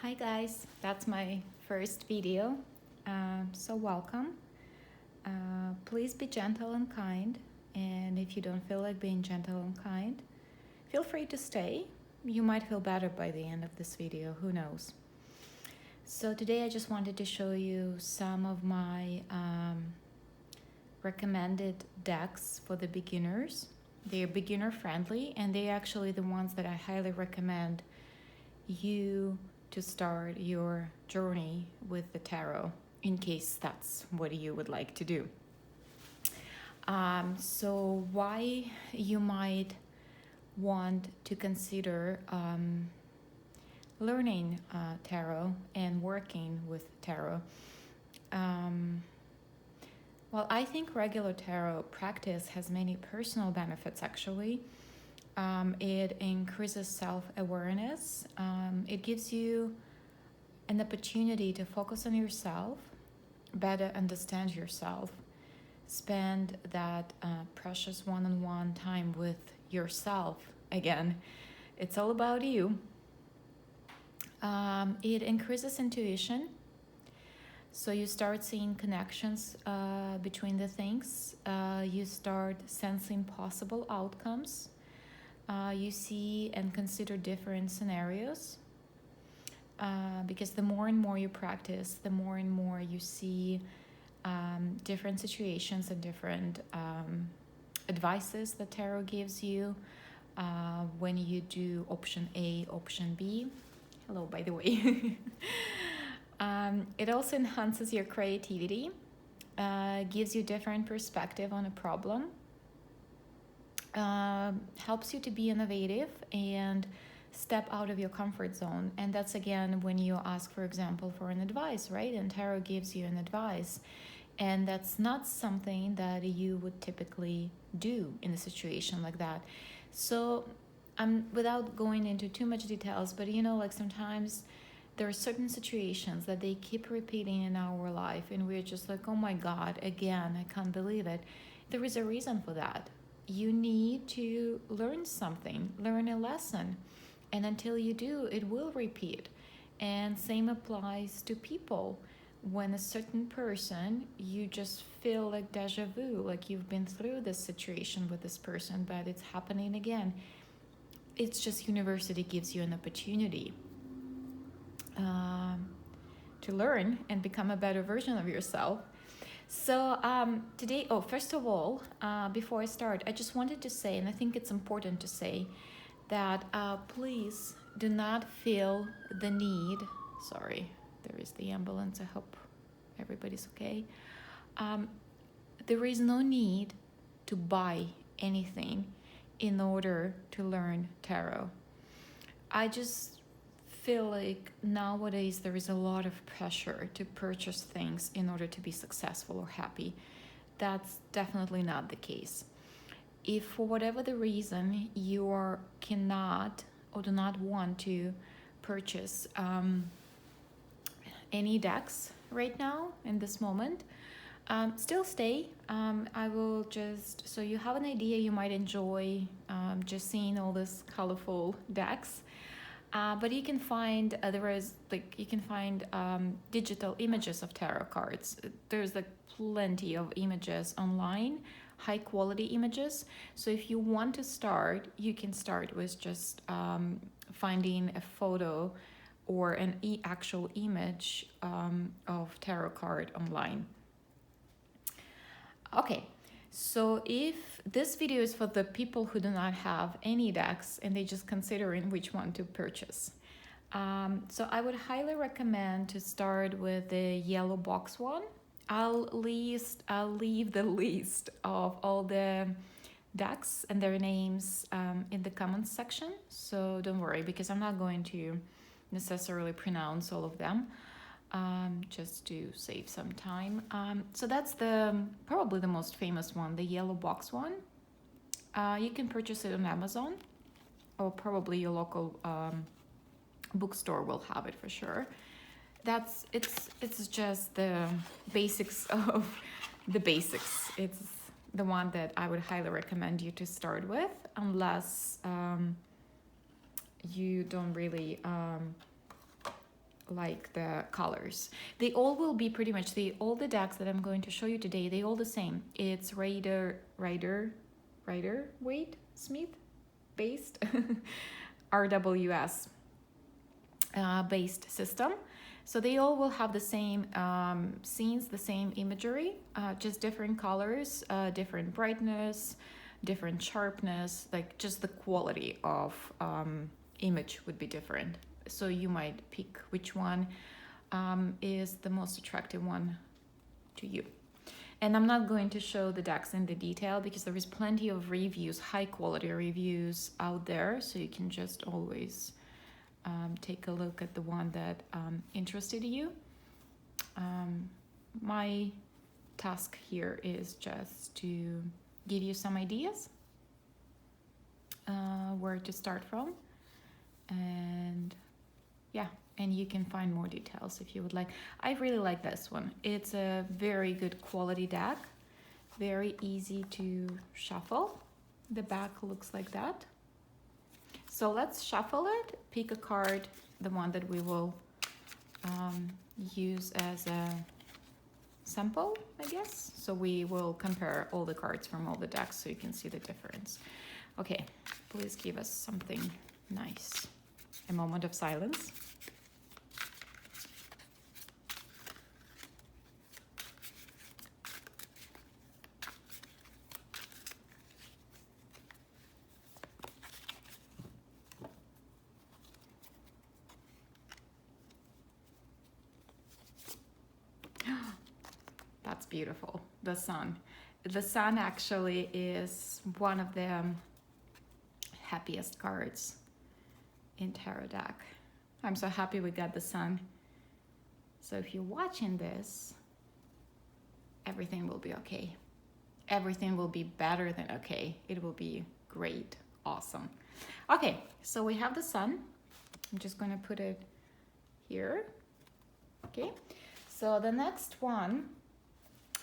Hi guys, that's my first video, so welcome. Please be gentle and kind, and if you don't feel like being gentle and kind, feel free to stay. You might feel better by the end of this video, who knows. So today I just wanted to show you some of my recommended decks for the beginners. They're beginner friendly, and they're actually the ones that I highly recommend you to start your journey with the tarot, in case that's what you would like to do. So why you might want to consider learning tarot and working with tarot. Well, I think regular tarot practice has many personal benefits actually. It increases self-awareness. It gives you an opportunity to focus on yourself, better understand yourself, spend that precious one-on-one time with yourself. Again, it's all about you. It increases intuition. So you start seeing connections between the things. You start sensing possible outcomes. You see and consider different scenarios, because the more and more you practice, the more and more you see different situations and different advices that tarot gives you when you do option A, option B. Hello, by the way. It also enhances your creativity, gives you different perspective on a problem, helps you to be innovative and step out of your comfort zone. And that's again when you ask, for example, for an advice, right? And tarot gives you an advice, and that's not something that you would typically do in a situation like that. So without going into too much details, but like sometimes there are certain situations that they keep repeating in our life, and we're just like, oh my God, again, I can't believe it. There is a reason for that. You need to learn something, learn a lesson. And until you do, it will repeat. And same applies to people. When a certain person, you just feel like deja vu, like you've been through this situation with this person, but it's happening again. It's just university gives you an opportunity to learn and become a better version of yourself. So today, first of all, before I start, I just wanted to say, and I think it's important to say, that please do not feel the need, sorry, there is the ambulance, I hope everybody's okay. There is no need to buy anything in order to learn tarot. I just feel like nowadays there is a lot of pressure to purchase things in order to be successful or happy. That's definitely not the case. If for whatever the reason you cannot or do not want to purchase any decks right now in this moment, still stay. I will just, so you have an idea, you might enjoy just seeing all these colorful decks. But you can find digital images of tarot cards. There's plenty of images online, high quality images. So if you want to start, you can start with just finding a photo or an actual image of tarot card online. Okay. So if this video is for the people who do not have any decks and they're just considering which one to purchase. So I would highly recommend to start with the yellow box one. I'll leave the list of all the decks and their names in the comments section. So don't worry, because I'm not going to necessarily pronounce all of them. Just to save some time. So that's probably the most famous one, the yellow box one. You can purchase it on Amazon, or probably your local bookstore will have it for sure. It's just the basics of the basics. It's the one that I would highly recommend you to start with, unless you don't really like the colors. They all will be pretty much all the decks that I'm going to show you today. They all the same. It's Rider-Waite Smith based RWS based system. So they all will have the same scenes, the same imagery, just different colors, different brightness, different sharpness, like just the quality of image would be different. So you might pick which one is the most attractive one to you. And I'm not going to show the decks in the detail because there is plenty of reviews, high quality reviews out there. So you can just always take a look at the one that interested you. My task here is just to give you some ideas where to start from, and yeah, and you can find more details if you would like. I really like this one. It's a very good quality deck, very easy to shuffle. The back looks like that. So let's shuffle it, pick a card, the one that we will use as a sample, I guess. So we will compare all the cards from all the decks so you can see the difference. Okay, please give us something nice. A moment of silence. That's beautiful. The sun. The sun actually is one of the happiest cards in tarot deck. I'm so happy we got the sun. So if you're watching this, everything will be okay. Everything will be better than okay. It will be great. Awesome. Okay, so we have the sun. I'm just going to put it here. Okay, so the next one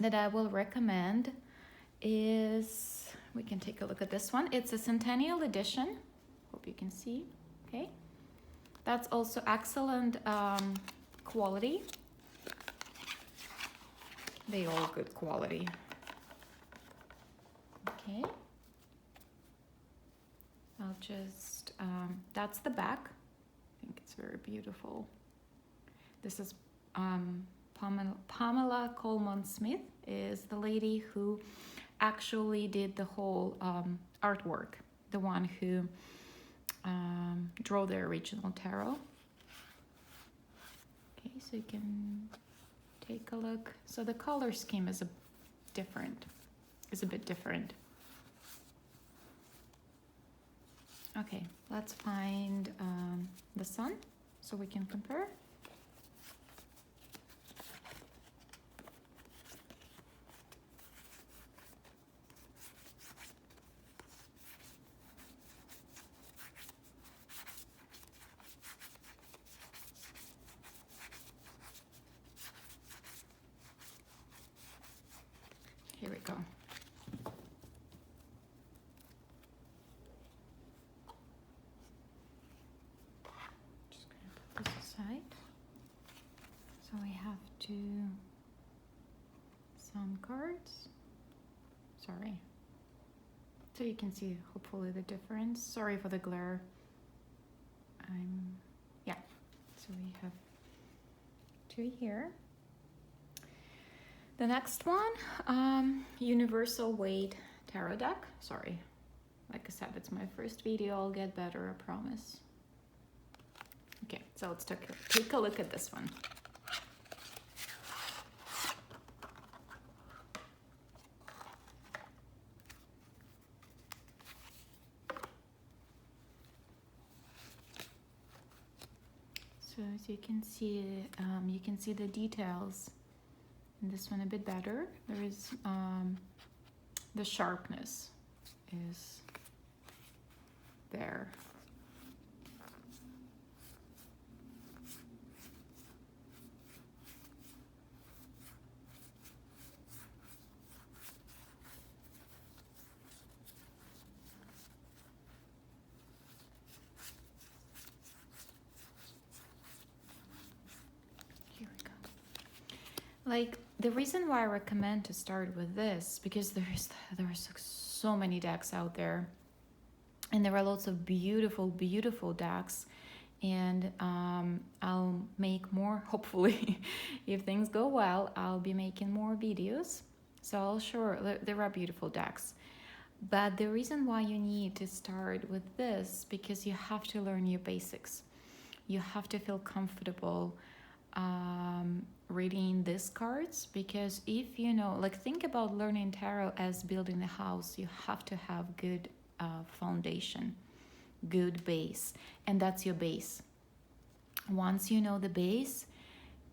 that I will recommend is, we can take a look at this one. It's a Centennial edition. Hope you can see. Okay, that's also excellent quality. They all good quality. Okay, I'll just that's the back. I think it's very beautiful. This is Pamela Coleman Smith is the lady who actually did the whole artwork, the one who drew the original tarot. Okay, so you can take a look. So the color scheme is a bit different. Okay, let's find the sun so we can compare. Here we go. Just going to put this aside. So we have two sun cards. Sorry. So you can see hopefully the difference. Sorry for the glare. Yeah. So we have two here. The next one, Universal Weight Tarot Deck. Sorry, like I said, it's my first video. I'll get better, I promise. Okay, so let's take a look at this one. So as you can see the details. And this one a bit better. There is the sharpness is there. Like, the reason why I recommend to start with this, because there's so many decks out there, and there are lots of beautiful decks, and I'll make more, hopefully. If things go well, I'll be making more videos, so I'll show there are beautiful decks. But the reason why you need to start with this, because you have to learn your basics. You have to feel comfortable reading these cards, because if you know, like, think about learning tarot as building a house. You have to have good foundation, good base, and that's your base. Once you know the base,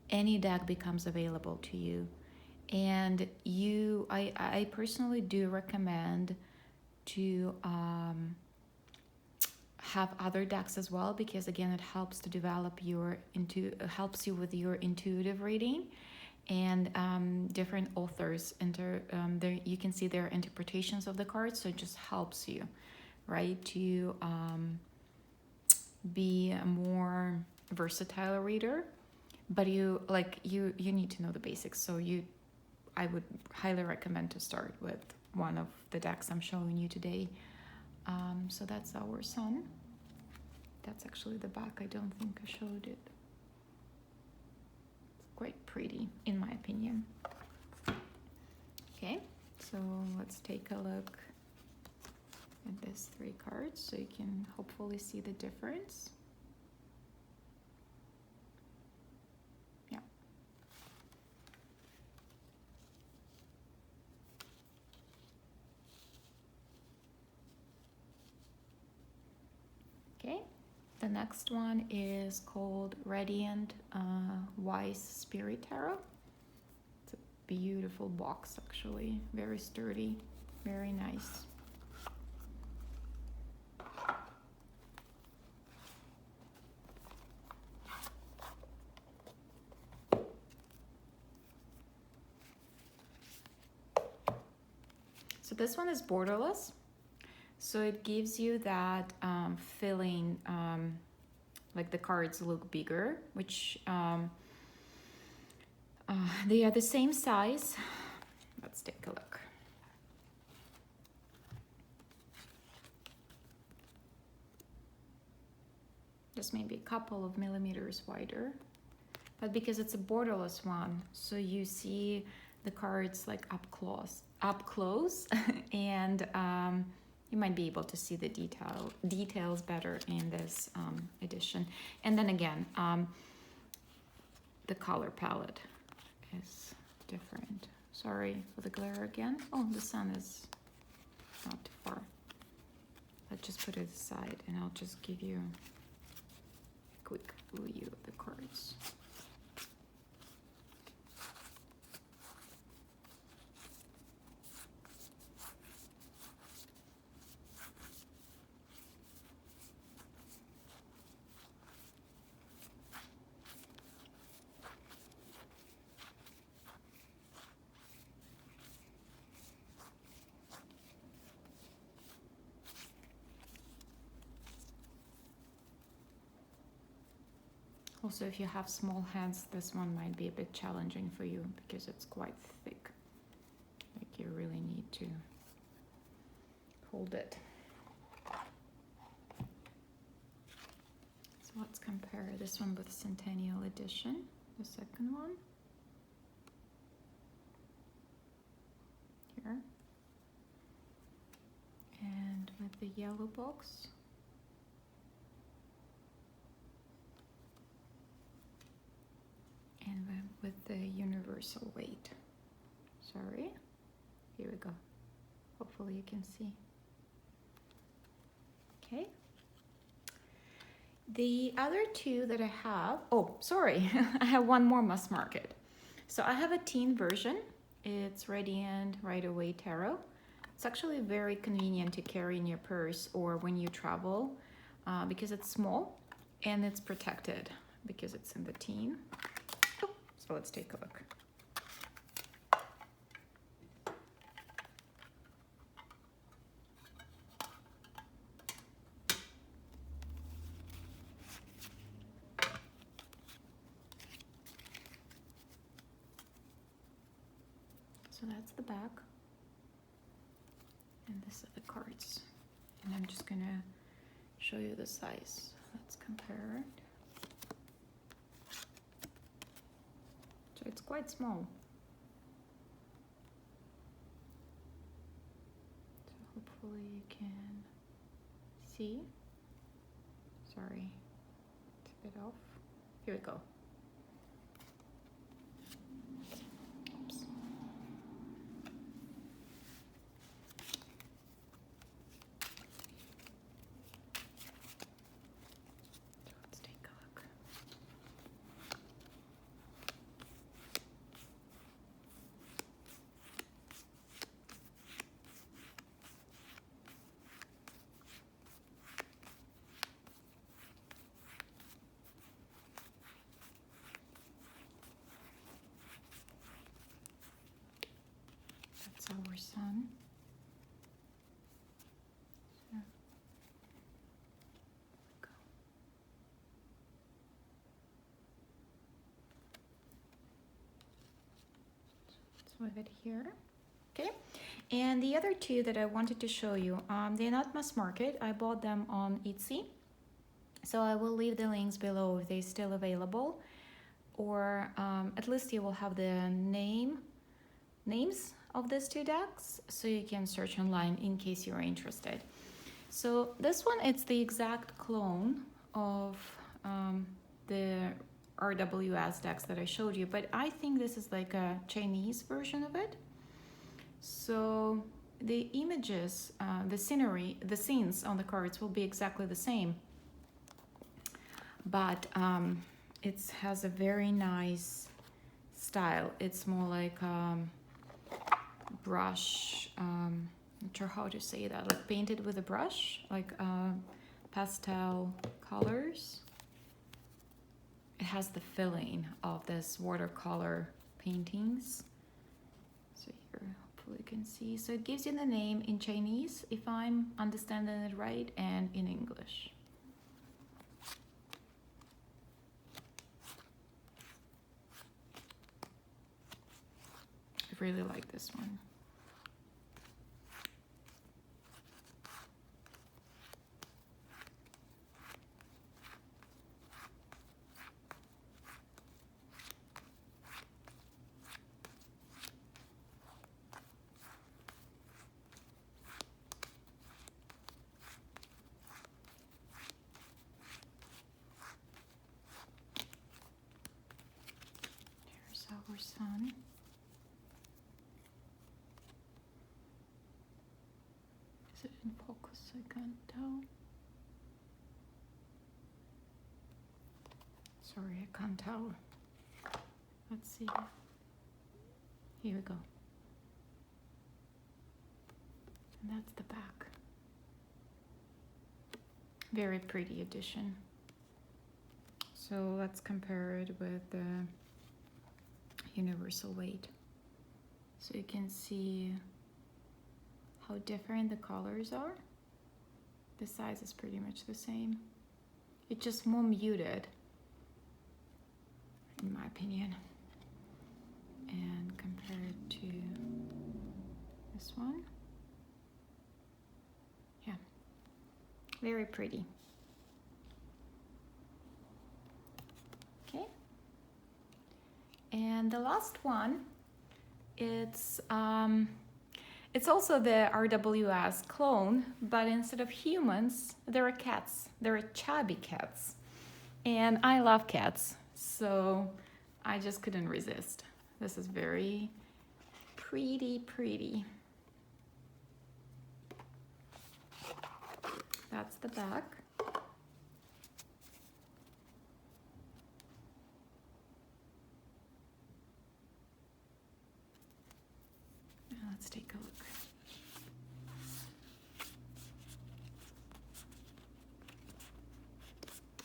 any deck becomes available to you. And I personally do recommend to have other decks as well, because again, it helps to develop helps you with your intuitive reading, and different authors there, you can see their interpretations of the cards, so it just helps you, right, to be a more versatile reader. But you need to know the basics, so I would highly recommend to start with one of the decks I'm showing you today. So that's our sun. That's actually the back. I don't think I showed it. It's quite pretty, in my opinion. Okay, so let's take a look at these 3 cards, so you can hopefully see the difference. Yeah. Okay. The next one is called Radiant Wise Spirit Tarot. It's a beautiful box, actually. Very sturdy, very nice. So this one is borderless. So it gives you that feeling, like the cards look bigger, which they are the same size. Let's take a look. Just maybe a couple of millimeters wider. But because it's a borderless one, so you see the cards like up close, and you might be able to see the details better in this edition. And then again, the color palette is different. Sorry for the glare again. Oh, the sun is not too far. Let's just put it aside, and I'll just give you a quick view of the cards. Also, if you have small hands, this one might be a bit challenging for you because it's quite thick. Like, you really need to hold it. So let's compare this one with Centennial edition, the second one. Here. And with the yellow box. And with the universal weight. Sorry. Here we go. Hopefully you can see. Okay. The other two that I have, oh, sorry, I have one more must market. So I have a teen version. It's Radiant Rider-Waite Tarot. It's actually very convenient to carry in your purse or when you travel because it's small and it's protected because it's in the teen. So let's take a look. So that's the back. And this are the cards. And I'm just gonna show you the size. Let's compare it. So it's quite small. So hopefully you can see. Sorry, it's a bit off. Here we go. Oops. Let's take a look. That's our sun. So, go. So let's move it here. Okay. And the other two that I wanted to show you, they're not mass market. I bought them on Etsy. So I will leave the links below if they're still available, or at least you will have the names of these two decks, so you can search online in case you're interested. So this one, it's the exact clone of the RWS decks that I showed you, but I think this is like a Chinese version of it. So the images, the scenery, the scenes on the cards will be exactly the same, but it has a very nice style. It's more like brush, not sure how to say that, like painted with a brush, like pastel colors. It has the feeling of this watercolor paintings. So here, hopefully you can see. So it gives you the name in Chinese, if I'm understanding it right, and in English. I really like this one. Here's our sun. Is it in focus? I can't tell. Sorry, I can't tell. Let's see. Here we go. And that's the back. Very pretty edition. So let's compare it with the universal weight. So you can see how different the colors are. The size is pretty much the same. It's just more muted, in my opinion. And compare it to this one. Yeah, very pretty. Okay. And the last one, it's also the RWS clone, but instead of humans, there are cats. There are chubby cats. And I love cats, so I just couldn't resist. This is very pretty. That's the back. Let's take a look.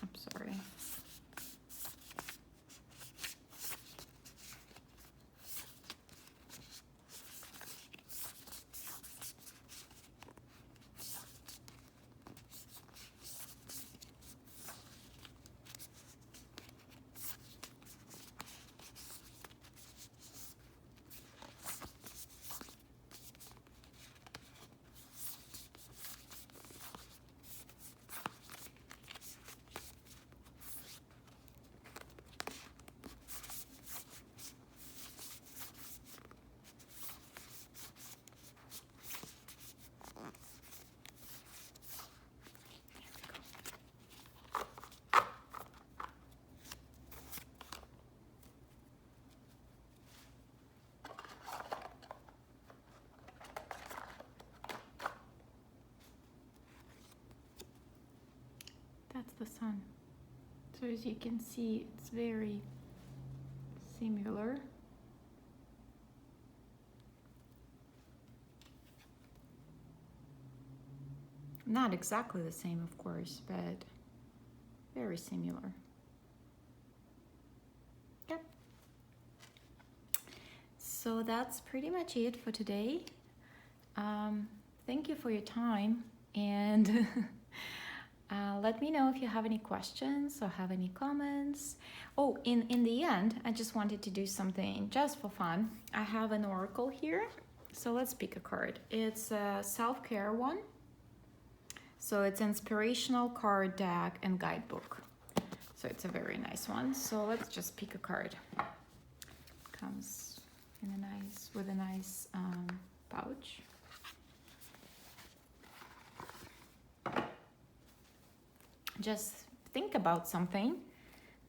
I'm sorry. That's the sun. So as you can see, it's very similar. Not exactly the same, of course, but very similar. Yep. So that's pretty much it for today. Thank you for your time, and let me know if you have any questions or have any comments. Oh, in the end, I just wanted to do something just for fun. I have an oracle here, so let's pick a card. It's a self-care one. So it's inspirational card deck and guidebook. So it's a very nice one. So let's just pick a card. Comes in with a nice pouch. Just think about something,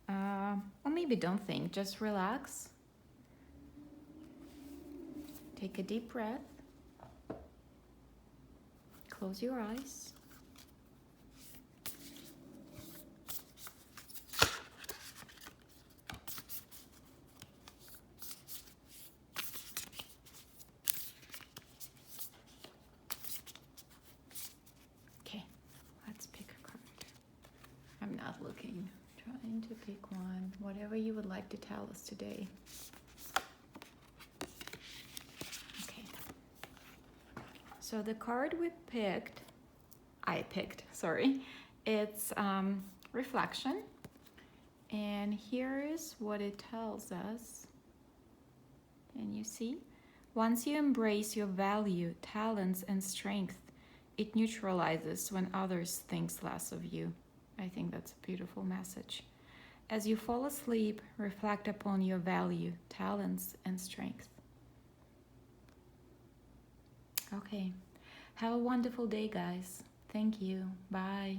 or maybe don't think, just relax. Take a deep breath. Close your eyes. Okay, let's pick a card. I'm not looking, trying to pick one, whatever you would like to tell us today. Okay, so the card I picked, it's reflection, and here is what it tells us. Can you see? Once you embrace your value, talents, and strength, it neutralizes when others think less of you. I think that's a beautiful message. As you fall asleep, reflect upon your value, talents, and strength. Okay. Have a wonderful day, guys. Thank you. Bye.